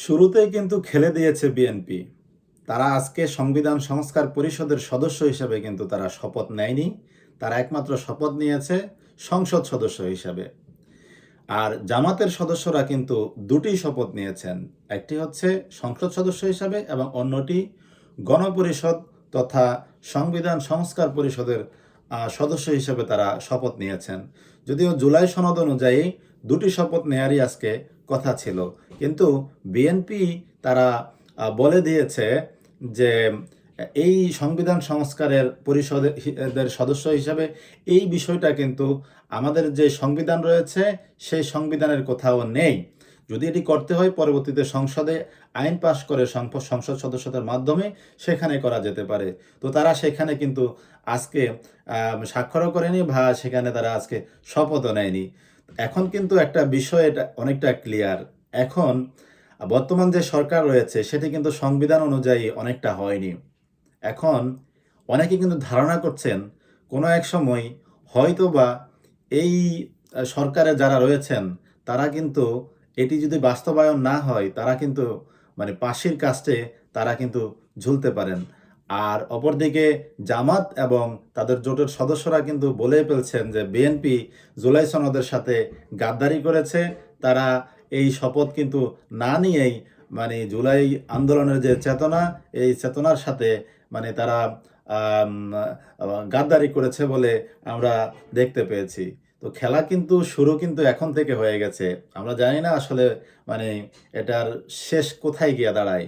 শুরুতেই কিন্তু খেলে দিয়েছে বিএনপি। তারা আজকে সংবিধান সংস্কার পরিষদের সদস্য হিসেবে কিন্তু তারা শপথ নেয়নি। তারা একমাত্র শপথ নিয়েছে সংসদ সদস্য হিসাবে। আর জামাতের সদস্যরা কিন্তু দুটি শপথ নিয়েছেন। একটি হচ্ছে সংসদ সদস্য হিসাবে এবং অন্যটি গণপরিষদ তথা সংবিধান সংস্কার পরিষদের সদস্য হিসেবে তারা শপথ নিয়েছেন। যদিও জুলাই সনদ অনুযায়ী দুটি শপথ নেয়ারই আজকে কথা ছিল, কিন্তু বিএনপি তারা বলে দিয়েছে যে এই সংবিধান সংস্কারের পরিষদের সদস্য হিসাবে এই বিষয়টা কিন্তু আমাদের যে সংবিধান রয়েছে সেই সংবিধানের কোথাও নেই। যদি এটি করতে হয় পরবর্তীতে সংসদে আইন পাশ করে সংসদ সদস্যদের মাধ্যমে সেখানে করা যেতে পারে। তো তারা সেখানে কিন্তু আজকে স্বাক্ষরও করেনি বা সেখানে তারা আজকে শপথও নেয়নি। এখন কিন্তু একটা বিষয় এটা অনেকটা ক্লিয়ার। এখন বর্তমান যে সরকার রয়েছে সেটি কিন্তু সংবিধান অনুযায়ী অনেকটা হয়নি। এখন অনেকে কিন্তু ধারণা করছেন কোনো এক সময় হয়তোবা এই সরকারে যারা রয়েছেন তারা কিন্তু এটি যদি বাস্তবায়ন না হয় তারা কিন্তু মানে ফাঁসির কাস্টে তারা কিন্তু ঝুলতে পারেন। আর অপরদিকে জামাত এবং তাদের জোটের সদস্যরা কিন্তু বলে ফেলছেন যে বিএনপি জুলাই সনদের সাথে গাদ্দারি করেছে। তারা এই শপথ কিন্তু না নিয়েই মানে জুলাই আন্দোলনের যে চেতনা, এই চেতনার সাথে মানে তারা আম গাদ্দারি করেছে বলে আমরা দেখতে পেয়েছি। তো খেলা কিন্তু শুরু কিন্তু এখন থেকে হয়ে গেছে। আমরা জানি না আসলে মানে এটার শেষ কোথায় গিয়ে দাঁড়ায়।